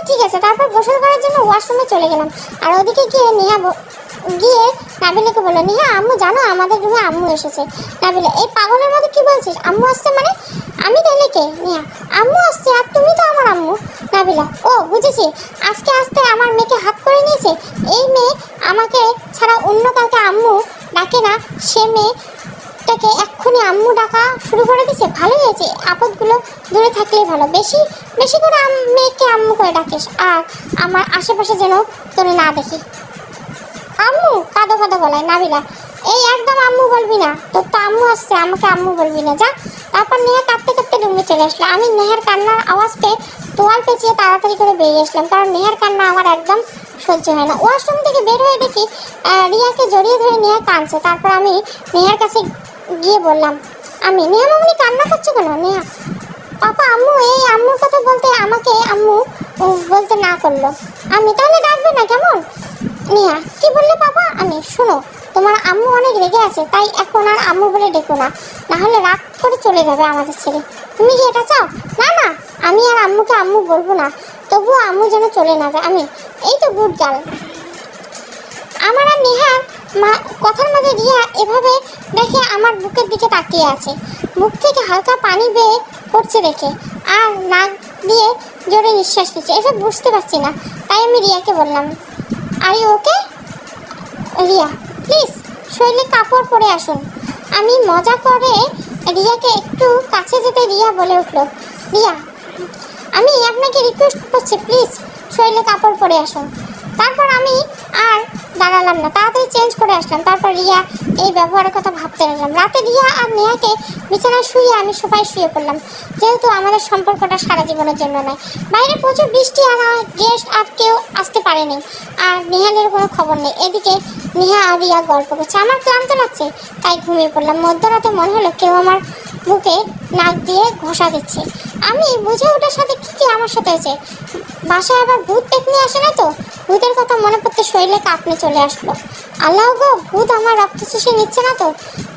ঠিক আছে। তারপর গোসল করার জন্য ওয়াশরুমে চলে গেলাম। আর ওদিকে গিয়ে গিয়ে নাবিলাকে বললো, নেহা আম্মু জানো আমাদের রুমে আম্মু এসেছে। নাবিলা, এই পাগলের মধ্যে কি বলছিস? আম্মু আসছে মানে? আমি তাহলে কে? নেহা, আম্মু আসছে আর তুমি তো আমার আম্মু। নাবিলা, ও বুঝেছি, আজকে আজকে আমার মেয়েকে হাত করে নিয়েছে। এই মেয়ে আমাকে ছাড়া অন্য কাউকে আম্মু ডাকে না, সে মেয়েটাকে এক্ষুনি আম্মু ডাকা শুরু করে দিয়েছে। ভালো হয়েছে, আপদগুলো দূরে থাকলেই ভালো। বেশি বেশি করে মেয়েকে আম্মু করে ডাকিস, আর আমার আশেপাশে যেন তোরে না দেখি। আম্মু কাঁদো কাঁদো বলায়। নাবিলা, এই একদম আম্মু বলবি না, তোর তো আম্মু আসছে, আমাকে আম্মু বলবি না, যা। তারপর নেহা কাঁদতে কাঁদতে রুমে চলে আসলো। আমি নেহার কান্নার আওয়াজ পেয়ে তোয়াল পেঁচিয়ে তাড়াতাড়ি করে বেরিয়ে আসলাম, কারণ নেহার কান্না আমার একদম সহ্য হয় না। ওয়াশরুম থেকে বের হয়ে দেখি রিয়াকে জড়িয়ে ধরে নেহা কাঁদছে। তারপর আমি নেহার কাছে গিয়ে বললাম, নেহা মামনি কান্না করছো কেন? নেহা, পাপা আম্মু এই আম্মুর কথা বলতে আমাকে আম্মু বলতে না করলো। তাহলে ডাকবে না কেমন? নেহা, কি বললে পাপা? শোনো, তোমার আম্মু অনেক রেগে আছে, তাই এখন আর আম্মু বলে ডেকো না, নাহলে রাগ করে চলে যাবে আমাদের ছেলে। তুমি কি এটা চাও? না না, আমি আর আম্মুকে আম্মু বলবো না, তবুও আম্মু যেন চলে না যায়। এই তো গুড গার্ল। আমার আর নেহার কথার মাঝে রিয়া এভাবে দেখে আমার বুকের দিকে তাকিয়ে আছে। বুক থেকে হালকা পানি বেয়ে পড়ছে দেখে, আর নাক দিয়ে জোরে নিঃশ্বাস নিচ্ছে। এসব বুঝতে পারছি না, তাই আমি রিয়াকে বললাম, আরে ওকে? রিয়া, প্লিজ শরীরে কাপড় পরে আসুন। আমি মজা করে রিয়াকে একটু কাছে যেতে রিয়া বলে উঠল, রিয়া আমি আপনাকে রিকোয়েস্ট করছি, প্লিজ শরীরে কাপড় পরে আসুন। তারপর আমি আর দাঁড়ালাম না, তাড়াতাড়ি চেঞ্জ করে আসলাম। তারপর রিয়া এই ব্যবহারের কথা ভাবতে লাগলাম। রাতে রিয়া আর নেহাকে বিছানায় শুয়ে আমি সোফায় শুয়ে পড়লাম, যেহেতু আমাদের সম্পর্কটা সারা জীবনের জন্য নয়। বাইরে প্রচুর বৃষ্টি, আর গেস্ট আর কেউ আসতে পারেনি, আর নেহালের কোনো খবর নেই। এদিকে নেহা আর রিয়া গল্প করছে। আমার ক্লান্ত লাগছে, তাই ঘুমিয়ে পড়লাম। মধ্যরাতে মনে হলো কেউ আমার বুকে নাক দিয়ে ঘষা দিচ্ছে। আমি বুঝে ওঠার সাথে কি আমার সাথে হয়েছে। বাসায় আবার ভূত পেতনি আসে না তো? ভূতের কথা মনে পড়তে শরীরে কাঁপনে চলে আসলো। আল্লাহ গো, ভূত আমার রক্ত চুষে নিচ্ছে না তো?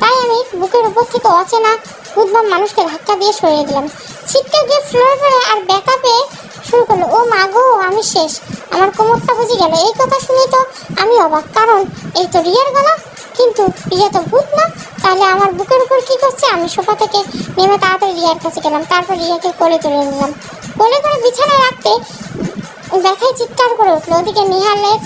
তাই আমি বুকের উপর থেকে অচেনা ভূত বা মানুষকে ধাক্কা দিয়ে সরিয়ে দিলাম। ছিটকে গিয়ে ফ্লোরে পড়ে আর ব্যথা পেয়ে শুরু করলো। ও মা গো, আমি শেষ, আমার কোমরটা বুঝে গেল। এই কথা শুনে তো আমি অবাক, কারণ এই তো রিয়ার গলা, কিন্তু রিয়া তো ভূত না। তাহলে আমার বুকের উপর কি করছে? আমি সোফা থেকে নেমে তাড়াতাড়ি রিয়ার কাছে গেলাম। তারপর রিয়াকে কোলে তুলে নিলাম। কোলে করে বিছানায় রাখতে ব্যথায় চিৎকার করে উঠলো। ওদিকে নেহালের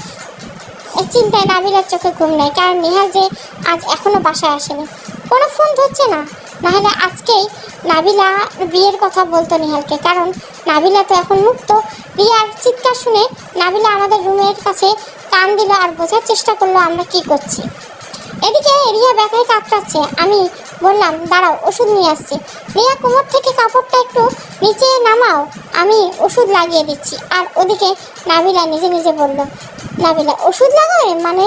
চিন্তায় নাবিলার চোখে ঘুম নেই, কারণ নেহাল যে আজ এখনো বাসায় আসেনি, কোনো ফোন ধরছে না। নাহলে আজকেই নাবিলা বিয়ের কথা বলতো নেহালকে, কারণ নাবিলা তো এখন মুক্ত। রিয়ার চিৎকার শুনে নাবিলা আমাদের রুমের কাছে কান দিল আর বোঝার চেষ্টা করলো আমরা কি করছি। এদিকে রিয়া ব্যথায় কাতরাচ্ছে। আমি বললাম, দাঁড়াও, ওষুধ নিয়ে আসছি। রিয়া কোমর থেকে কাপড়টা একটু নিচে নামাও, আমি ওষুধ লাগিয়ে দিচ্ছি। আর ওদিকে নাবিলা নিজে নিজে বলল, নাবিলা ওষুধ লাগাবে মানে?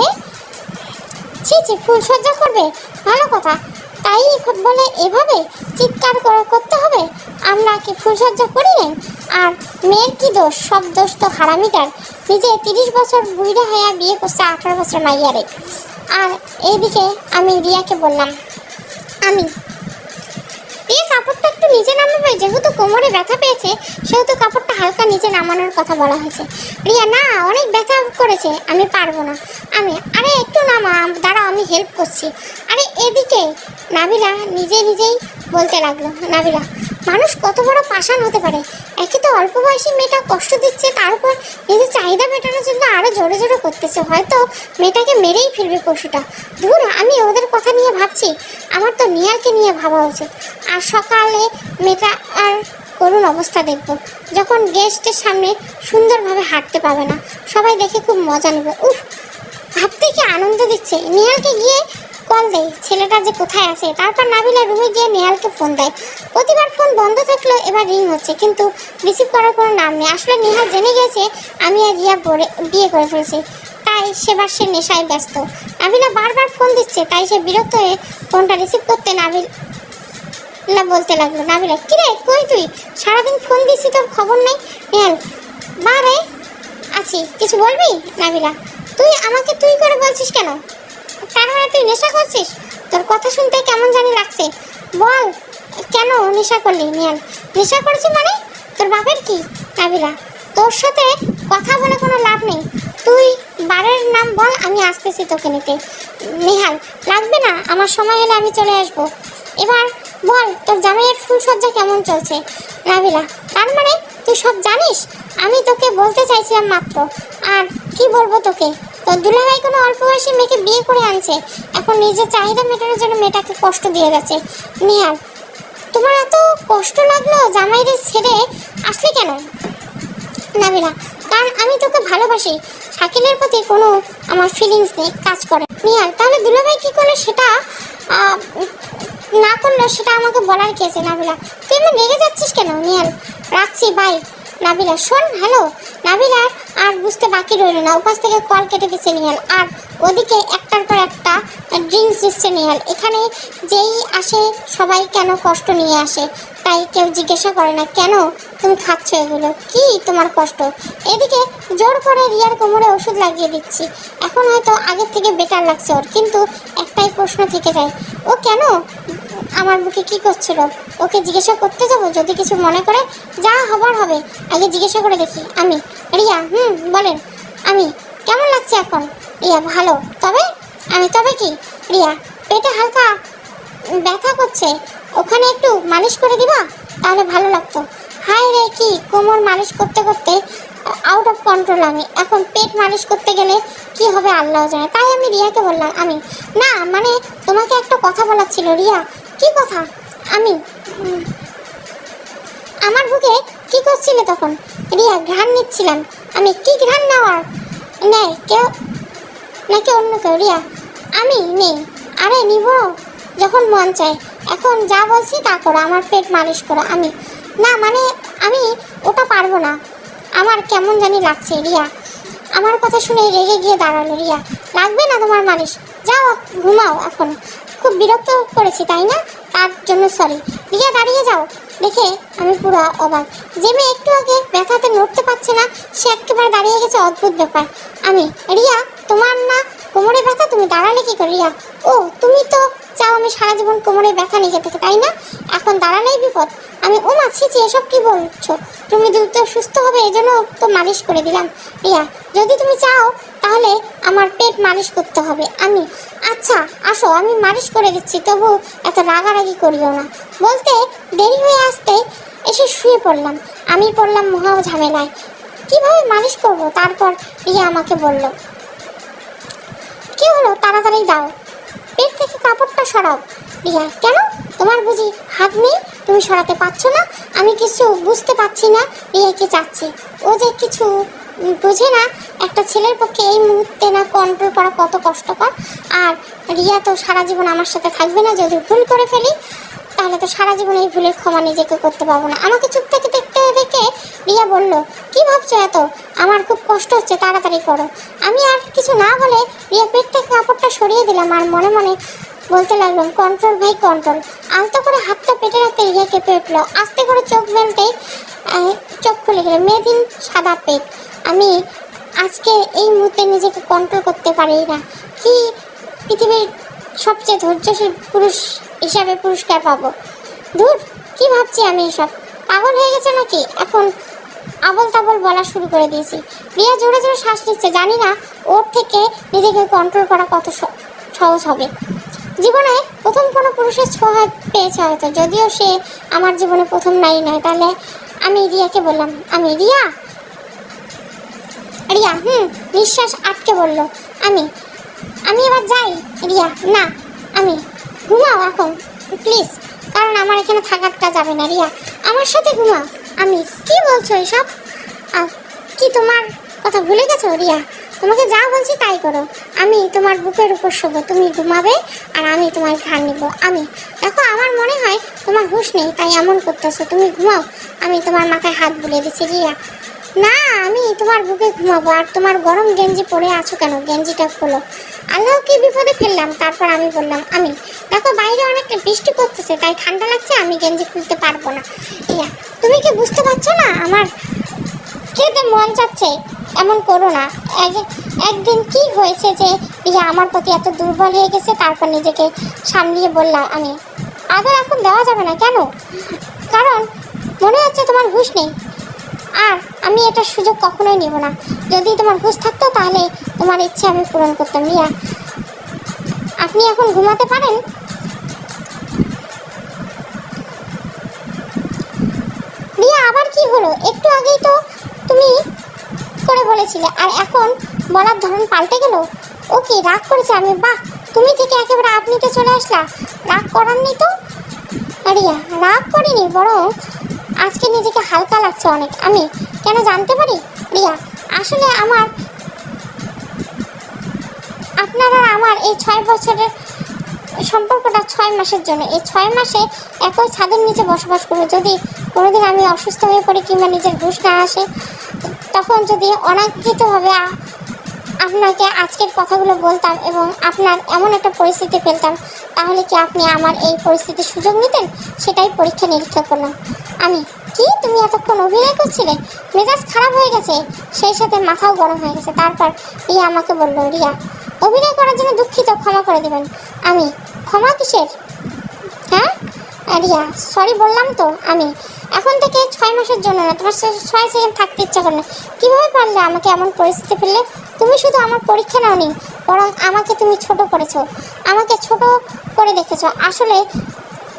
ছি, ফুলসজ্জা করবে? ভালো কথা, তাই বলে এভাবে চিৎকার করতে হবে? আমরা কি ফুলসজ্জা করি নাই? আর মেয়ের কি দোষ? সব দোষ তো হারামিটার। নিজে 30 বছর বুড়া হয়ে বিয়ে করছে 18 বছর মাইয়ারে। আর এইদিকে আমি রিয়াকে বললাম, রিয়া কাপড়টা একটু নিচে নামাবে, যেহেতু কোমরে ব্যথা পেয়েছে সেহেতু কাপড়টা হালকা নিচে নামানোর কথা বলা হয়েছে। রিয়া, না, অনেক ব্যথা করেছে, আমি পারবো না। আরে একটু নামা, দাঁড়াও আমি হেল্প করছি। আরে এদিকে নাবিলা নিজেই বলতে লাগলো, নাবিলা, মানুষ কত বড় পাষাণ হতে পারে। একে তো অল্প বয়সী মেয়েটা কষ্ট দিচ্ছে, তার উপর নিজের চাহিদা মেটানোর জন্য আরও জোরে জোরে করতেছে। হয়তো মেয়েটাকে মেরেই ফেলবে পশুটা। ধুর, আমি ওদের কথা নিয়ে ভাবছি, আমার তো নিহালকে নিয়ে ভাবা উচিত। আর সকালে মেয়েটা আর করুণ অবস্থা দেখব, যখন গেস্টের সামনে সুন্দরভাবে হাঁটতে পাবে না, সবাই দেখে খুব মজা নেবে। উফ, ভাবতে কি আনন্দ দিচ্ছে। নিহালকে গিয়ে কল দেয়, ছেলেটা যে কোথায় আছে। তারপর নাবিলা রুমে গিয়ে নেহালকে ফোন দেয়। প্রতিবার ফোন বন্ধ থাকলেও এবার রিং হচ্ছে, কিন্তু রিসিভ করার কোনো নাম নেই। আসলে নেহাল জেনে গেছে আমি আর রিয়া বিয়ে করে ফেলছি, তাই সেবার সে নেশায় ব্যস্ত। নাবিলা বারবার ফোন দিচ্ছে, তাই সে বিরক্ত হয়ে ফোনটা রিসিভ করতে নাবিলা বলতে লাগলো, নাবিলা, কিরে কই তুই? সারাদিন ফোন দিচ্ছি, তোর খবর নেই। নেহাল, বারে আছি, কিছু বলবি? নাবিলা, তুই আমাকে তুই করে বলছিস কেন? তার মানে তুই নেশা করছিস? তোর কথা শুনতে কেমন জানি লাগছে, বল কেন নেশা করলি? নিয়াল, নেশা করেছি মানে? তোর বাপের কি? নাবিলা, তোর তোর সাথে কথা বলে কোনো লাভ নেই, তুই বাড়ির নাম বল, আমি আসতেছি তোকে নিতে। নেহাল, লাগবে না, আমার সময় হলে আমি চলে আসবো। এবার বল তোর জামাইয়ের ফুলসজ্জা কেমন চলছে। নাবিলা, তার মানে তুই সব জানিস? আমি তোকে বলতে চাইছিলাম মাত্র। আর কি বলবো তোকে, তোর দুলাভাই কোনো অল্প বয়সী মেয়েকে বিয়ে করে আনছে, এখন নিজের চাহিদা মেটানোর জন্য মেয়েটাকে কষ্ট দিয়ে যাচ্ছে। নেহাল, তোমার এত কষ্ট লাগলো জামাইরে ছেড়ে আসলে কেন? নাবিলা, কারণ আমি তোকে ভালোবাসি, শাকিলের প্রতি কোনো আমার ফিলিংস নেই, কাজ করে। নিহাল, তাহলে দুলাভাই কি করলো সেটা না করলো সেটা আমাকে বলার কি আছে? নাবিলা, তুই এমন রেগে যাচ্ছিস কেন? নিহাল, রাখছি, বাই। নাবিলা, শোন, হ্যালো। নাবিলা আর বুঝতে বাকি রইল না, উপাস থেকে কল কেটে দিচ্ছে নিহাল, আর ওদিকে একটার পর একটা ড্রিঙ্কস দিচ্ছে নিহাল। এখানে যেই আসে সবাই কেন কষ্ট নিয়ে আসে, তাই কেউ জিজ্ঞাসা করে না কেন তুমি খাচ্ছ এগুলো, কি তোমার কষ্ট। এদিকে জোর করে রিয়ার কোমরে ওষুধ লাগিয়ে দিচ্ছি, এখন হয়তো আগের থেকে বেটার লাগছে ওর, কিন্তু একটাই প্রশ্ন থেকে যায়, ও কেন আমার বুকে কি করছিল? ওকে জিজ্ঞাসা করতে যাবো, যদি কিছু মনে করে যা হবার হবে, আগে জিজ্ঞাসা করে দেখি। আমি, রিয়া, বলেন। আমি, কেমন লাগছে এখন? রিয়া, ভালো। তবে কি? রিয়া, পেটে হালকা ব্যথা করছে, ওখানে একটু মালিশ করে দিবা, তাহলে ভালো লাগতো। হায় রে, কি কোমর মালিশ করতে করতে আউট অফ কন্ট্রোল আমি, এখন পেট মালিশ করতে গেলে কি হবে আল্লাহ জানে। তাই আমি রিয়াকে বললাম, আমি না, মানে তোমাকে একটা কথা বলার ছিল। রিয়া, কি কথা? আমি, আমার বুকে কি করছিলে তখন? রিয়া, ঘ্রাণ নিচ্ছিলাম। আমি, কি ঘ্রাণ নেওয়ার? নেয় কেউ নাকি অন্য কেউ? রিয়া, আমি নেই। আরে নিব যখন মন চায়, এখন যা বলছি তা করো, আমার পেট মালিশ করো। আমি, না মানে আমি ওটা পারবো না, আমার কেমন জানি লাগছে। রিয়া আমার কথা শুনে রেগে গিয়ে দাঁড়ালো। রিয়া, লাগবে না তোমার মালিশ, যাও ঘুমাও, এখন খুব বিরক্ত করেছি তাই না, তার জন্য সরি। রিয়া, দাঁড়িয়ে যাও। দেখে আমি পুরো অবাক, যে মেয়ে একটু আগে ব্যথাতে নড়তে পারছে না, সে একেবারে দাঁড়িয়ে গেছে, অদ্ভুত ব্যাপার। আমি, রিয়া, তোমার না কোমরে ব্যথা, তুমি দাঁড়ালে কি করে? রিয়া, ও তুমি তো চাও আমি সারা জীবন কোমরে ব্যথা নিয়ে থেকে, তাই না? এখন দাঁড়ালেই বিপদ। আমি, ও মা, ছি, এসব কি বলছো? তুমি দ্রুত সুস্থ হবে এই জন্য তো মালিশ করে দিলাম। রিয়া, যদি তুমি চাও তাহলে আমার পেট মালিশ করতে হবে। আমি, আচ্ছা আসো, আমি মালিশ করে দিচ্ছি, তবু এত রাগারাগি করিও না। বলতে দেরি হয়ে আসতে এসে শুয়ে পড়লাম। আমি পড়লাম মহা ঝামেলায়, কিভাবে মালিশ করব। তারপর রিয়া আমাকে বলল, কি হলো, তাড়াতাড়ি দাও, পেট থেকে কাপড়টা সরাও। রিয়া, কেন, তোমার বুঝি হাত নেই, তুমি সরাতে পারছো না? আমি কিছু বুঝতে পারছি না রিয়া কি চাচ্ছে। ও যে কিছু বুঝে না, একটা ছেলের পক্ষে এই মুহূর্তে না কন্ট্রোল করা কত কষ্টকর। আর রিয়া তো সারা জীবন আমার সাথে থাকবে না, যদি ভুল করে ফেলি তাহলে তো সারা জীবন এই ভুলের ক্ষমা নিজেকে করতে পারবো না। আমাকে চুপ থেকে দেখতে দেখে রিয়া বলল, কি ভাবছো এত, আমার খুব কষ্ট হচ্ছে, তাড়াতাড়ি করো। আমি আর কিছু না বলে রিয়া পেট থেকে কাপড়টা সরিয়ে দিলাম, আর মনে মনে বলতে লাগলাম, কন্ট্রোল ভাই কন্ট্রোল। আলতো করে হাতটা পেটে রাখতে রিয়া কেঁপে উঠলো, আস্তে করে চোখ মেলতেই চোখ খুলে গেল, মেয়েদিন সাদা পেট। আমি আজকে এই মুহূর্তে নিজেকে কন্ট্রোল করতে পারি না, কি পৃথিবীর সবচেয়ে ধৈর্যশীল পুরুষ হিসাবে পুরস্কার পাবো। ধুর, কি ভাবছি আমি, এসব পাগল হয়ে গেছে নাকি? এখন আবল তাবল বলা শুরু করে দিয়েছি। রিয়া জোরে জোরে শ্বাস নিচ্ছে, জানি না ওর থেকে নিজেকে কন্ট্রোল করা কত সহজ হবে। জীবনে প্রথম কোনো পুরুষের ছোঁয়া পেয়েছে হয়তো, যদিও সে আমার জীবনে প্রথম নারী নয়। তাহলে আমি রিয়াকে বললাম, আমি, রিয়া, রিয়া নিঃশ্বাস আটকে বলল, আমি এবার যাই। রিয়া, না, আমি, ঘুমাও এখন প্লিজ, কারণ আমার এখানে থাকাটা যাবে না। রিয়া, আমার সাথে ঘুমাও। আমি, কি বলছো এসব, কি তোমার কথা ভুলে গেছো? রিয়া, তোমাকে যা বলছি তাই করো, আমি তোমার বুকের উপর শোবো, তুমি ঘুমাবে আর আমি তোমার ঘাড় নিব। আমি, দেখো আমার মনে হয় তোমার হুঁশ নেই তাই এমন করতেছো, তুমি ঘুমাও, আমি তোমার মাথায় হাত বুলিয়ে দিচ্ছি। রিয়া, না, আমি তোমার বুকে ঘুমাবো। আর তোমার গরম গেঞ্জি পরে আছো কেন, গেঞ্জিটা খোলো, আল্লাহ কি বিপদে ফেললাম। তারপর আমি বললাম, আমি, দেখো বাইরে অনেকটা বৃষ্টি পড়তেছে তাই ঠান্ডা লাগছে, আমি গেঞ্জি খুলতে পারবো না। রিয়া, তুমি কি বুঝতে পারছো না আমার খেতে মন চাচ্ছে, এমন করো না। একদিন কি হয়েছে যে রিয়া আমার প্রতি এত দুর্বল হয়ে গেছে। তারপর নিজেকে সামলিয়ে বললাম, আমি, আদর এখন দেওয়া যাবে না। কেন? কারণ মনে হচ্ছে তোমার হুঁশ নেই। আর আমি আমি এটার সুযোগ কখনোই নেব না। যদি তোমার হুঁশ থাকতো তাহলে তোমার ইচ্ছে আমি পূরণ করতাম। রিয়া, আপনি এখন ঘুমাতে পারেন? রিয়া, আবার কি হলো? একটু আগেই তো তুমি করে বলেছিলে, আর এখন বলার ধরন পাল্টে গেল। ও কি রাগ করেছে? আমি বাহ, তুমি থেকে একেবারে আপনিতে চলে আসলা। রাগ করাননি তো? রিয়া, রাগ করিনি, বরং আজকে নিজেকে হালকা লাগছে অনেক। আমি কেন জানতে পারি? রিয়া, আসলে আপনার আর আমার এই 6 বছরের সম্পর্কটা 6 মাসের জন্য। এই 6 মাসে একই ছাদের নিচে বসবাস করবো। যদি কোনোদিন আমি অসুস্থ হয়ে পড়ি কিংবা নিজের হুঁশ না আসে, তখন যদি অনাকাঙ্ক্ষিতভাবে আপনাকে আজকের কথাগুলো বলতাম এবং আপনার এমন একটা পরিস্থিতি ফেলতাম, তাহলে কি আপনি আমার এই পরিস্থিতির সুযোগ নিতেন? সেটাই পরীক্ষা নিরীক্ষা করলাম আমি। কি তুমি এতক্ষণ অভিনয় করছিলে? মেজাজ খারাপ হয়ে গেছে, সেই সাথে মাথাও গরম হয়ে গেছে। তারপর রিয়া আমাকে বলল, রিয়া, অভিনয় করার জন্য দুঃখিত, ক্ষমা করে দেবেন। আমি, ক্ষমা কিসের? হ্যাঁ রিয়া, সরি বললাম তো। আমি এখন থেকে 6 মাসের জন্য না, তোমার 6 সেকেন্ড থাকতে ইচ্ছা করে না। কীভাবে পারলে আমাকে এমন পরিস্থিতি ফেললে? তুমি শুধু আমার পরীক্ষা নাওনি, বরং আমাকে তুমি ছোট করেছো, আমাকে ছোট করে দেখেছো। আসলে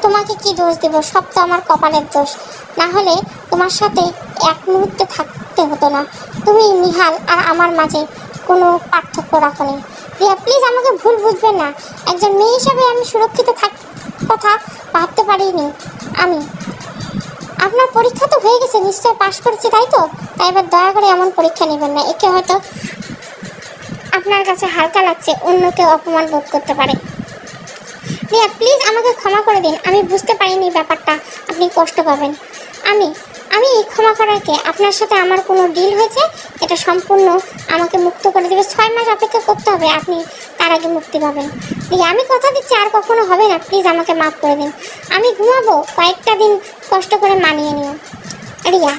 তোমাকে কি দোষ দেব? সব তো আমার কপালের দোষ। না হলে তোমার সাথে এক মুহূর্তে থাকতে হতো না। তুমি নিহাল আর আমার মাঝে কোনো পার্থক্য রাখোনি। রিয়া, প্লিজ আমাকে ভুল বুঝবেন না। একজন মেয়ে হিসাবে আমি সুরক্ষিত কথা ভাবতে পারিনি। আমি, আপনার পরীক্ষা তো হয়ে গেছে, নিশ্চয় পাশ করেছি, তাই তো? তাই এবার দয়া করে এমন পরীক্ষা নেবেন না। একে হয়তো আপনার কাছে হালকা লাগছে, অন্য কেউ অপমান বোধ করতে পারে। রিয়া, প্লিজ আমাকে ক্ষমা করে দিন। আমি বুঝতে পারিনি ব্যাপারটা আপনি কষ্ট পাবেন। আমি আমি ক্ষমা করার কে? আপনার সাথে আমার কোনো ডিল হয়েছে? এটা সম্পূর্ণ আমাকে মুক্ত করে দেবে। 6 মাস অপেক্ষা করতে হবে, আপনি তার আগে মুক্তি পাবেন। রিয়া, আমি কথা দিচ্ছি আর কখনো হবে না। প্লিজ আমাকে মাফ করে দিন। আমি ঘুমাবো, কয়েকটা দিন কষ্ট করে মানিয়ে নিও। রিয়া,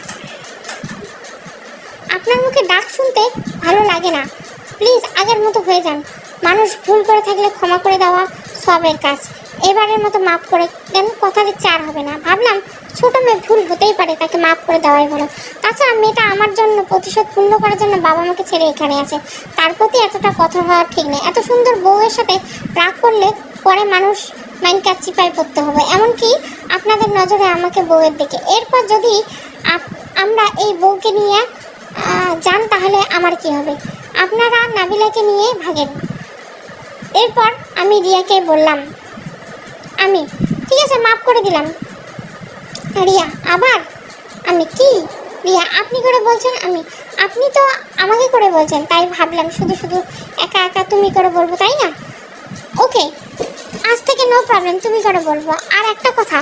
আপনার মুখে ডাক শুনতে ভালো লাগে না। প্লিজ আগের মতো হয়ে যান। মানুষ ভুল করে থাকলে ক্ষমা করে দেওয়া সবের কাজ। এবারের মতো মাফ করে দেন, কথা দিচ্ছে আর হবে না। ভাবলাম ছোট মেয়ে, ভুল হতেই পারে, তাকে মাফ করে দেওয়াই ভালো। তাছাড়া মেয়েটা আমার জন্য প্রতিশোধ পূর্ণ করার জন্য বাবা মাকে ছেড়ে এখানে আছে। তার প্রতি এতটা কথা হওয়া ঠিক নেই। এত সুন্দর বউয়ের সাথে রাগ করলে পরে মানুষ মাইন্ডটা চিপায় পড়তে হবে। এমনকি আপনাদের নজরে আমাকে বউয়ের দিকে। এরপর যদি আমরা এই বউকে নিয়ে যান, তাহলে আমার কি হবে? আপনারা নাবিলাকে নিয়ে ভাগেন। এরপর আমি রিয়াকে বললাম, আমি ঠিক আছে, মাফ করে দিলাম। রিয়া, আবার? আমি, কি রিয়া, আপনি করে বলছেন? আমি, আপনি তো আমাকে করে বলছেন, তাই ভাবলাম শুধু শুধু একা একা তুমি করে বলবো, তাই না? ওকে, আজ থেকে নো প্রবলেম, তুমি করে বলবো। আর একটা কথা,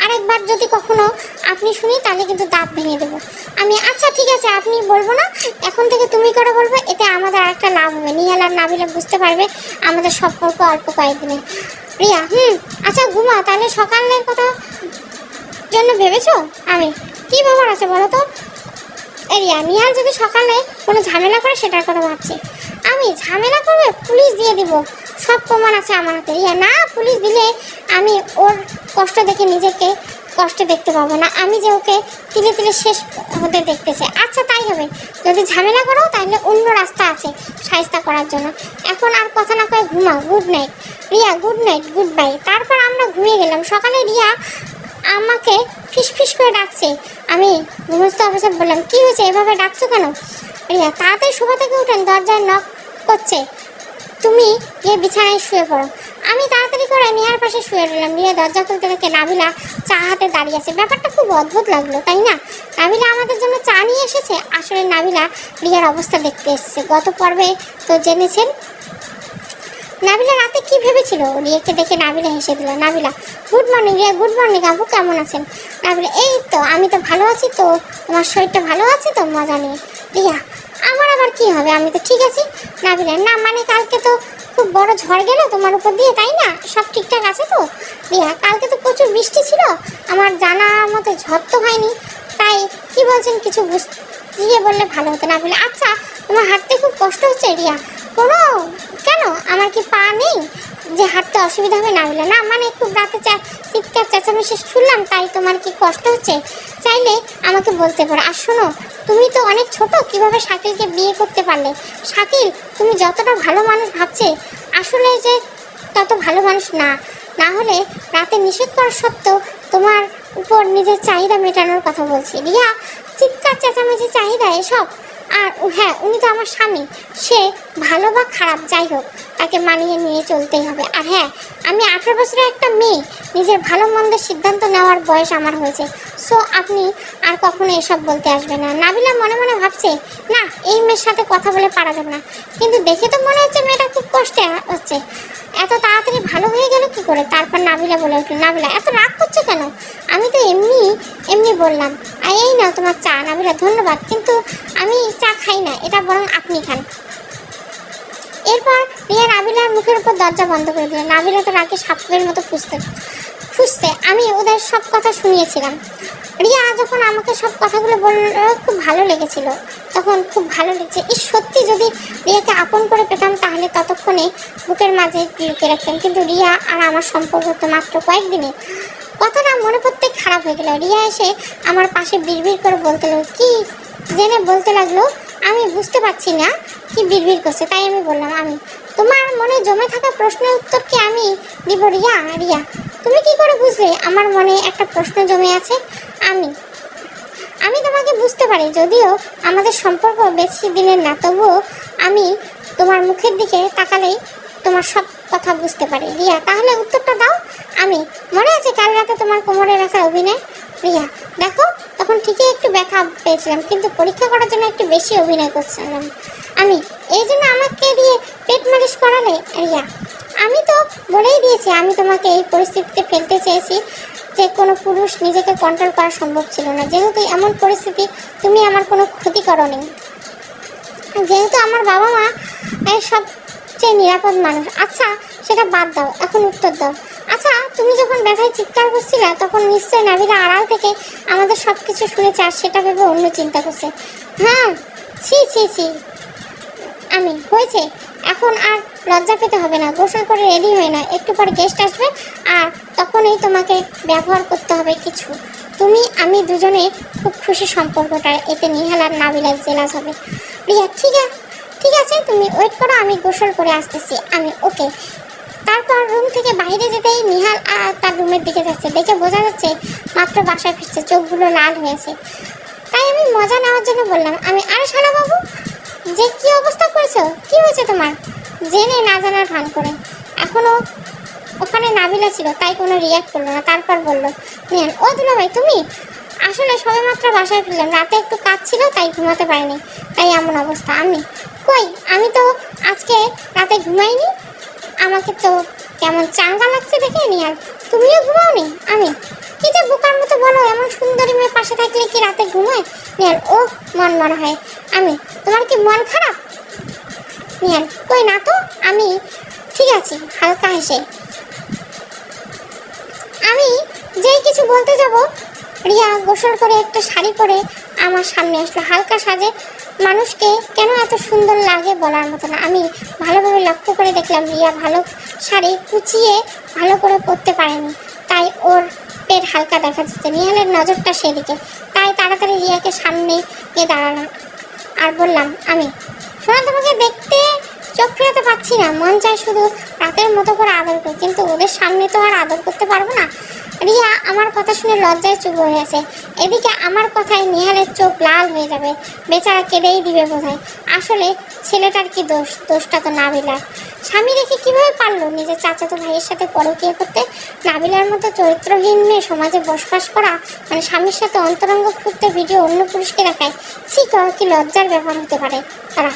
আরেকবার যদি কখনো আপনি শুনি তাহলে কিন্তু দাঁত ভেঙে দেবো আমি। আচ্ছা ঠিক আছে, আপনি বলবো না, এখন থেকে তুমি করে বলবো। এতে আমাদের আরেকটা লাভ হবে, নিহাল আর নাবিলা বুঝতে পারবে আমাদের সম্পর্ক অল্প কয়েকদিনে। রিয়া, আচ্ছা ঘুমা তাহলে। সকালের কথা জন্য ভেবেছো? আমি, কি ব্যাপার আছে বলো তো? রিয়া, নিহাল যদি সকালে কোনো ঝামেলা করে সেটার কথা ভাবছি। আমি, ঝামেলা করবে? পুলিশ দিয়ে দিব, সব প্রমাণ আছে আমার হাতে। রিয়া, না, পুলিশ দিলে আমি ওর কষ্ট দেখে নিজেকে কষ্ট দেখতে পাবো না। আমি যে ওকে তিলে তিলে শেষ হতে দেখতেছে। আচ্ছা তাই হবে, যদি ঝামেলা করো তাহলে অন্য রাস্তা আছে সাহায্য করার জন্য। এখন আর কথা না কয়ে ঘুমাও। Good night Riya, good night, good bye. তারপর আমরা ঘুমিয়ে গেলাম। সকালে রিয়া আমাকে ফিসফিস করে ডাকছে। আমি ঘুমস্থ অবস্থায় বললাম, কি হয়েছে, এভাবে ডাকছো কেন? রিয়া, তাড়াতাড়ি শোভা থেকে উঠেন, দরজায় নক করছে, তুমি গিয়ে বিছানায় শুয়ে পড়ো। আমি তাড়াতাড়ি করে নিহার পাশে শুয়ে রইলাম। রিয়া দরজা খুলতে দেখে নাবিলা চা হাতে দাঁড়িয়ে আছে। ব্যাপারটা খুব অদ্ভুত লাগলো, তাই না? নাবিলা আমাদের জন্য চা নিয়ে এসেছে। আসলে নাবিলা রিয়ার অবস্থা দেখতে এসেছে। গত পর্বে তো জেনেছেন নাবিলা রাতে কি ভেবেছিল। রিয়াকে দেখে নাবিলা হেসে দিল। Nabila, good morning. Riya, good morning আপু, কেমন আছেন? নাবিলা, এই তো, আমি তো ভালো আছি। তো তোমার শরীরটা ভালো আছে তো? মজা নিয়ে। রিয়া, আমার আবার কি হবে, আমি তো ঠিক আছি। নাবিলা, না মানে কালকে তো খুব বড় ঝড় গেল তোমার উপর দিয়ে, তাই না? সব ঠিকঠাক আছে তো? রিয়া, কালকে তো প্রচুর বৃষ্টি ছিল, আমার জানা মতো ঝড় তো হয়নি। তাই কি বলছেন কিছু বুঝিয়ে বললে ভালো হতো। নাবিলা, আচ্ছা তোমার হাঁটতে খুব কষ্ট হচ্ছে? রিয়া, কোনো, কেন, আমার কি পা নেই? যে হাঁটতে অসুবিধা হবে? নাবিলা, না মানে খুব রাতে চিৎকার চেঁচামেচি শুনলাম, তাই তোমার কি কষ্ট হচ্ছে? চাইলে আমাকে বলতে পারো। আর শোনো, তুমি তো অনেক ছোট, কিভাবে শাকিলকে বিয়ে করতে পারলে? শাকিল তুমি যতটা ভালো মানুষ ভাবছে, আসলে যে তত ভালো মানুষ না। না হলে রাতে নিষেধ করা সত্ত্বেও তোমার উপর নিজের চাহিদা মেটানোর কথা বলছি। রিয়া, চিৎকার চেঁচামেচি চাহিদা এসব? আর হ্যাঁ, উনি তো আমার স্বামী, সে ভালো বা খারাপ যাই হোক তাকে মানিয়ে নিয়ে চলতেই হবে। আর হ্যাঁ, আমি 18 বছরের একটা মেয়ে, নিজের ভালো মন্দের সিদ্ধান্ত নেওয়ার বয়স আমার হয়েছে। সো আপনি আর কখনো এসব বলতে আসবে না। নাবিলা মনে মনে ভাবছে, না এই মেয়ের সাথে কথা বলে পারা যাবে না, কিন্তু দেখে তো মনে হচ্ছে মেয়েটা খুব কষ্টে হচ্ছে। এত তাড়াতাড়ি ভালো হয়ে গেল কি করে? তারপর নাবিলা বলে উঠল, নাবিলা এত রাগ করছো কেন? আমি তো এমনি বললাম। আর এই নাও তোমার চা। নাবিলা, ধন্যবাদ, কিন্তু আমি চা খাই না, এটা বরং আপনি খান। এরপর রিয়া নাবিলার মুখের উপর দরজা বন্ধ করে দিল। নাবিলা তো রাগে সাপের মতো ফুসছে। আমি ওদের সব কথা শুনিয়েছিলাম। রিয়া যখন আমাকে সব কথাগুলো বলল, খুব ভালো লেগেছিল, তখন খুব ভালো লেগেছে। সত্যি যদি রিয়াকে আপন করে পেতাম তাহলে ততক্ষণে বুকের মাঝে লুকিয়ে রাখতাম। কিন্তু রিয়া আর আমার সম্পর্ক তো মাত্র কয়েকদিনে। কথাটা মনে পড়তে খারাপ হয়ে গেল। রিয়া এসে আমার পাশে বিড়বিড় করে বলতে লাগলো, কি জেনে বলতে লাগলো আমি বুঝতে পারছি না কি বিড়বিড় করছে। তাই আমি বললাম, আমি তোমার মনে জমে থাকা প্রশ্নের উত্তর কি আমি দিব? রিয়া, তুমি কি করে বুঝলে আমার মনে একটা প্রশ্ন জমে আছে? আমি তোমাকে বুঝতে পারি, যদিও আমাদের সম্পর্ক বেশি দিনের না, তবুও আমি তোমার মুখের দিকে তাকালেই তোমার সব কথা বুঝতে পারি। রিয়া, তাহলে উত্তরটা দাও। আমি, মনে আছে কাল রাতে তোমার কোমরে রাখা অভিনয়? রিয়া, দেখো তখন ঠিকই একটু ব্যথা পেয়েছিলাম, কিন্তু পরীক্ষা করার জন্য একটু বেশি অভিনয় করছিলাম। আমি, এই জন্য আমাকে দিয়ে পেট মালিশ করালে? রিয়া, আমি তো বলেই দিয়েছি আমি তোমাকে এই পরিস্থিতিতে ফেলতে চেয়েছি যে কোনো পুরুষ নিজেকে কন্ট্রোল করা সম্ভব ছিল না। যেহেতু এমন পরিস্থিতি, তুমি আমার কোনো ক্ষতি করোনি, যেহেতু আমার বাবা মা সবচেয়ে নিরাপদ মানুষ। আচ্ছা সেটা বাদ দাও, এখন উত্তর দাও। আচ্ছা, তুমি যখন ব্যথায় চিৎকার করছিলে তখন নিশ্চয়ই নাবিলা আড়াল থেকে আমাদের সব কিছু শুনেছে আর সেটা ভেবে অন্য চিন্তা করছে। হ্যাঁ, ছি। আমি, হয়েছে, এখন আর লজ্জা পেতে হবে না। গোসল করে রেডি হয়ে না, একটু পর গেস্ট আসবে আর তখনই তোমাকে ব্যবহার করতে হবে কিছু। আমি দুজনে খুব খুশি সম্পর্কটা, এতে নিহাল আর নাবিলার জেলাস হবে। রিয়া, ঠিক আছে, তুমি ওয়েট করো, আমি গোসল করে আসতেছি। আমি, ওকে। তারপর রুম থেকে বাইরে যেতেই নিহাল তার রুমের দিকে যাচ্ছে। দেখে বোঝা যাচ্ছে মাত্র বাসায় ফিরছে, চোখগুলো লাল হয়েছে। তাই আমি মজা নেওয়ার জন্য বললাম, আরে শালা বাবু, যে কি অবস্থা করেছো, কি হয়েছে তোমার? জেনে না জানার ভান করে। এখনো ওখানে নাবিলা ছিল, তাই কোনো রিয়াক্ট করলো না। তারপর বলল, নিহাল, ও দুলাভাই তুমি? আসলে সবেমাত্র বাসায় ফিরলাম, রাতে একটু কাজ ছিল তাই ঘুমাতে পারিনি, তাই এমন অবস্থা। আমি তো আজকে রাতে ঘুমাইনি, আমাকে তো কেমন চাঙ্গা লাগছে দেখে। নিহাল, তুমিও ঘুমাওনি? আমি, কি যে বোকার মতো বলো, এমন সুন্দরী মেয়ে পাশে থাকলে কি রাতে ঘুমায়? নিহাল, ও মন মনে হয়। আমি, তোমার কি মন খারাপ? নিহাল, কই না তো, আমি ঠিক আছি। হালকা হেসে আমি যেই কিছু বলতে যাব, রিয়া গোসল করে একটা শাড়ি পরে আমার সামনে আসলো। হালকা সাজে মানুষকে কেন এত সুন্দর লাগে বলার মতো না। আমি ভালোভাবে লক্ষ্য করে দেখলাম রিয়া ভালো শাড়ি কুচিয়ে ভালো করে পরতে পারেনি, তাই ওর পেট হালকা দেখা যাচ্ছে। নিহালের নজরটা সেদিকে, তাই তাড়াতাড়ি রিয়াকে সামনে গিয়ে দাঁড়ালাম আর বললাম, আমি, শোনো, তোমাকে দেখতে চোখ ফেরাতে পারছি না, মন চায় শুধু রাতের মতো করে আদর করি, কিন্তু ওদের সামনে তো আর আদর করতে পারবো না। রিয়া আমার কথা শুনে লজ্জায় চুপ হয়ে আছে। এদিকে আমার কথায় নিহালের চোখ লাল হয়ে যাবে, বেচারা কেঁদেই দিবে বোধহয়। আসলে ছেলেটার কি দোষটা তো নাবিলার। স্বামী রেখে কীভাবে পারলো নিজের চাচাতো ভাইয়ের সাথে পরকীয়া করতে? নাবিলার মতো চরিত্রহীন মেয়ে সমাজে বসবাস করা মানে স্বামীর সাথে অন্তরঙ্গ খুঁজতে ভিডিও অন্য পুরুষকে দেখায়, কি লজ্জার ব্যাপার হতে পারে তারা।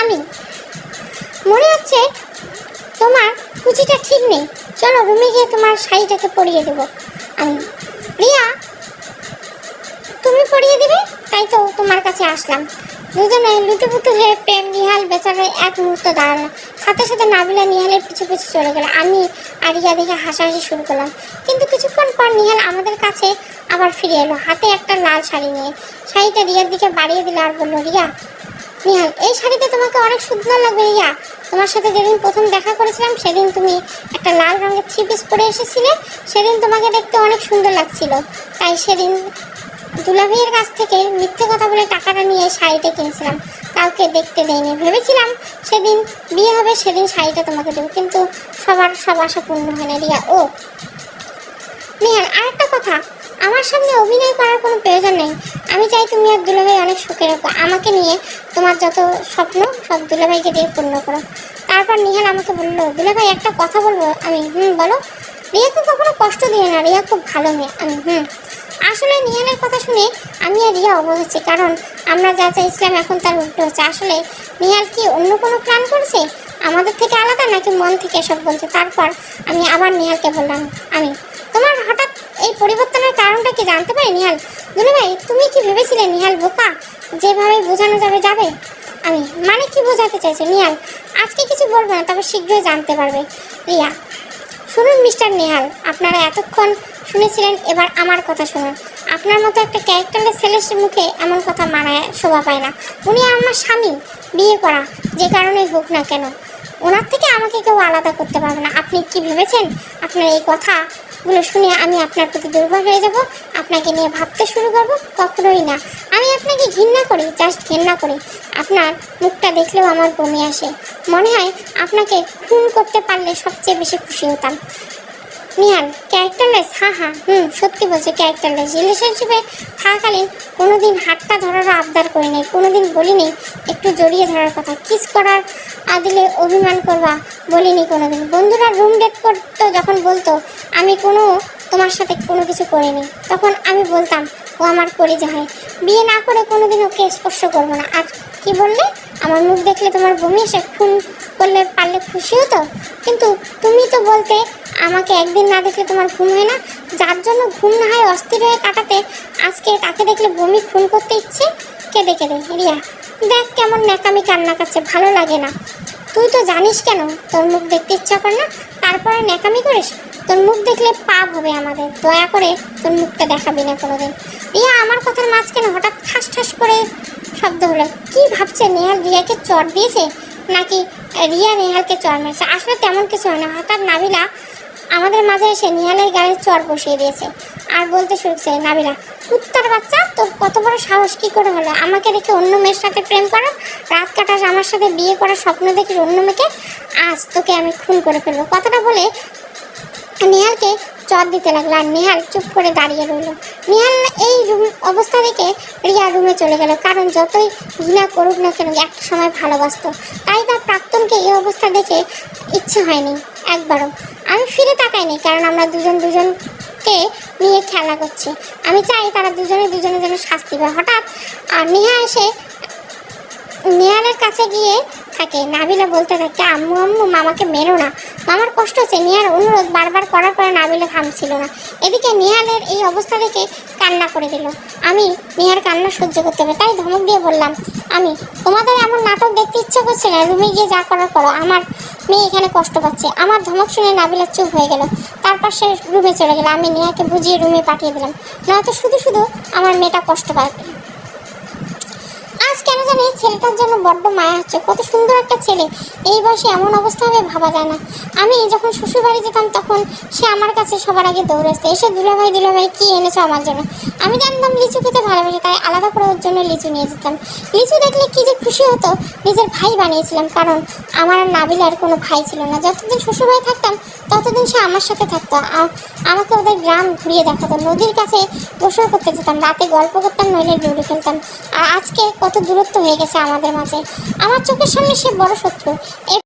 আমি, মনে হচ্ছে তোমার কুচিটা ঠিক নেই, চলো রুমে গিয়ে তোমার শাড়িটাকে পরিয়ে দেবো। আমি, রিয়া তুমি পরিয়ে দিবে, তাই তো তোমার কাছে আসলাম। দুজনে লুতুপুতু হয়ে প্রেম। নিহাল বেচারা এক মুহূর্ত দাঁড়ালো, সাথে সাথে নাবিলা নিহালের পিছু পিছু চলে গেল। আমি আর রিয়া দেখে হাসাহাসি শুরু করলাম। কিন্তু কিছুক্ষণ পর নিহাল আমাদের কাছে আবার ফিরে এলো, হাতে একটা লাল শাড়ি নিয়ে। শাড়িটা রিয়ার দিকে বাড়িয়ে দিল আর বলল, রিয়া, নিহাল, এই শাড়িতে তোমাকে অনেক সুন্দর লাগবে রিয়া। তোমার সাথে যেদিন প্রথম দেখা করেছিলাম সেদিন তুমি একটা লাল রঙের 3 পিস পরে এসেছিলে, সেদিন তোমাকে দেখতে অনেক সুন্দর লাগছিল। তাই সেদিন দুলাভাইয়ের কাছ থেকে মিথ্যে কথা বলে টাকাটা নিয়ে শাড়িটা কিনেছিলাম, কাউকে দেখতে দেয়নি। ভেবেছিলাম সেদিন বিয়ে হবে, সেদিন শাড়িটা তোমাকে দেবো, কিন্তু সবার সব আশা পূর্ণ হয় না রিয়া। ও নিহাল, আরেকটা কথা, আমার সামনে অভিনয় করার কোনো প্রয়োজন নেই। আমি চাই তুমি আর দুলাভাই অনেক সুখে রাখো। আমাকে নিয়ে তোমার যত স্বপ্ন সব দুলাভাইকে দিয়ে পূর্ণ করো। তারপর নিহাল আমাকে বললো, দুলাভাই একটা কথা বলবো। আমি বলো। রিয়াকে কখনো কষ্ট দিও না, রিয়া খুব ভালো মেয়ে। আমি আসলে নিহালের কথা শুনে আমি আর রিয়া অবাক হচ্ছি, কারণ আমরা যা চাইছিলাম এখন তার উল্টো হচ্ছে। আসলে নিহাল কি অন্য কোনো প্ল্যান করেছে, আমাদের থেকে আলাদা, নাকি মন থেকে এসব বলছে? তারপর আমি আবার নিহালকে বললাম, আমি তোমার হঠাৎ এই পরিবর্তনের কারণটা কি জানতে পারি নিহাল? দুলাভাই, তুমি কি ভেবেছিলে নিহাল বোকা, যেভাবে বোঝানো যাবে যাবে? আমি মানে কি বোঝাতে চাইছো নিহাল? আজকে কিছু বলবো না, তবে শীঘ্রই জানতে পারবে। রিয়া, শুনুন মিস্টার নেহাল, আপনারা এতক্ষণ শুনেছিলেন, এবার আমার কথা শুনুন। আপনার মতো একটা ক্যারেক্টারলেস ছেলের মুখে এমন কথা মানায় শোভা পায় না। উনি আমার স্বামী, বিয়ে করা, যে কারণেই হোক না কেন, ওনার থেকে আমাকে কেউ আলাদা করতে পারবে না। আপনি কি ভেবেছেন আপনার এই কথাগুলো শুনে আমি আপনার প্রতি দুর্বল হয়ে যাব, আপনাকে নিয়ে ভাবতে শুরু করবো? কখনোই না। আমি আপনাকে ঘৃণা করি, জাস্ট ঘৃণা করি। আপনার মুখটা দেখলেও আমার বমি আসে। মনে হয় আপনাকে খুন করতে পারলে সবচেয়ে বেশি খুশি হতাম। নিহাল, ক্যারেক্টারলেস? হ্যাঁ, সত্যি বলছে ক্যারেক্টারলেস। রিলেশনশিপে থাকাকালীন কোনোদিন হাতটা ধরারও আবদার করি নাই, কোনোদিন বলিনি একটু জড়িয়ে ধরার কথা, কিস করার দিলে অভিমান করবা বলিনি কোনোদিন। বন্ধুরা রুম ডেট করতো যখন বলতো আমি তোমার সাথে কোনো কিছু করিনি, তখন আমি বলতাম ও আমার কলিজা হয়। বিয়ে না করে কোনোদিন ওকে স্পর্শ করবো না। আর কি বললে, আমার মুখ দেখলে তোমার বমি এসে খুন করলে পারলে খুশি হতো? কিন্তু তুমি তো বলতে আমাকে একদিন না দেখলে তোমার ঘুম হয় না, যার জন্য ঘুম না হয় অস্থির হয়ে কাটাতে, আজকে তাকে দেখলে বমি খুন করতে ইচ্ছে। কেঁদে কেঁদে। রিয়া, দেখ কেমন ন্যাকামি কান্না কাচ্ছে, ভালো লাগে না। তুই তো জানিস কেন তোর মুখ দেখতে ইচ্ছা করে না, তারপরে ন্যাকামি করিস। তোর মুখ দেখলে পাপ হবে আমাদের, দয়া করে তোর মুখটা দেখাবি না কোনোদিন। রিয়া, আমার কথার মাঝখানে হঠাৎ ঠাস ঠাস করে শব্দ হলো। কি ভাবছে নেহাল রিয়াকে চড় দিয়েছে, নাকি রিয়া নেহালকে চড় মেরেছে? আসলে তেমন কিছু হয় না। হঠাৎ নাবিলা আমাদের মাঝে এসে নিহালের গায়ে চড় বসিয়ে দিয়েছে আর বলতে শুরু করেছে, নাবিলা, কুত্তার বাচ্চা, তোর কত বড় সাহস, কি করে হলো আমাকে রেখে অন্য মেয়ের সাথে প্রেম করা, রাত কাটাস আমার সাথে, বিয়ে করার স্বপ্ন দেখিস অন্য মেয়েকে, আজ তোকে আমি খুন করে ফেলবো। কথাটা বলে নেহালকে চর দিতে লাগলো আর নেহাল চুপ করে দাঁড়িয়ে রইল। নেহাল এই অবস্থা দেখে রিয়া রুমে চলে গেল, কারণ যতই ঘৃণা করুক না কেন একটা সময় ভালোবাসতো। তাই তার প্রাক্তনকে এই অবস্থা দেখে ইচ্ছে হয়নি একবারও। আমি ফিরে তাকাইনি, কারণ আমরা দুজনকে নিয়ে খেলা করছি। আমি চাই তারা দুজনের যেন শাস্তি পায়। হঠাৎ নেহা এসে নেহালের কাছে গিয়ে থাকে। নাবিলা বলতে থাকে, আম্মু আম্মু, মামাকে মেরো না, মামার কষ্ট হচ্ছে। নেহার অনুরোধ বারবার করার পরে নাবিলা থামছিল না। এদিকে নেহালের এই অবস্থা দেখে কান্না করে দিল। আমি নেহার কান্না সহ্য করতে হবে, তাই ধমক দিয়ে বললাম, আমি তোমাদের এমন নাটক দেখতে ইচ্ছা করছে না, রুমে গিয়ে যা করার করো, আমার মেয়ে এখানে কষ্ট পাচ্ছে। আমার ধমক শুনে নাবিলা চুপ হয়ে গেল, তারপর সে রুমে চলে গেল। আমি নেহাকে বুঝিয়ে রুমে পাঠিয়ে দিলাম, নয়তো শুধু আমার মেয়েটা কষ্ট পাবে। আজ কেন জানি ছেলেটার জন্য বড্ড মায়া হচ্ছে। কত সুন্দর একটা ছেলে, এই বয়সে এমন অবস্থা হবে ভাবা যায় না। আমি যখন শ্বশুরবাড়ি যেতাম তখন সে আমার কাছে সবার আগে দৌড়ে আসতো, এসে দুলাভাই কি এনেছো আমার জন্য। আমি জানতাম লিচু খেতে ভালোবাসে, তাই আলাদা করে ওর জন্য লিচু নিয়ে যেতাম। লিচু দেখলে কি যে খুশি হতো, নিজের ভাই বানিয়েছিলাম, কারণ আমার আর নাবিলার কোনো ভাই ছিল না। যতদিন শ্বশুরবাড়ি থাকতাম ততদিন সে আমার সাথে থাকতো, আমাকে ওদের গ্রাম ঘুরিয়ে দেখাতো, নদীর কাছে গোসল করতে যেতাম, রাতে গল্প করতাম, নইলে লুডো খেলতাম। আর আজকে কত দূরত্ব হয়ে গেছে আমাদের মাঝে। আমার চোখের সামনে সে বড় শত্রু। এর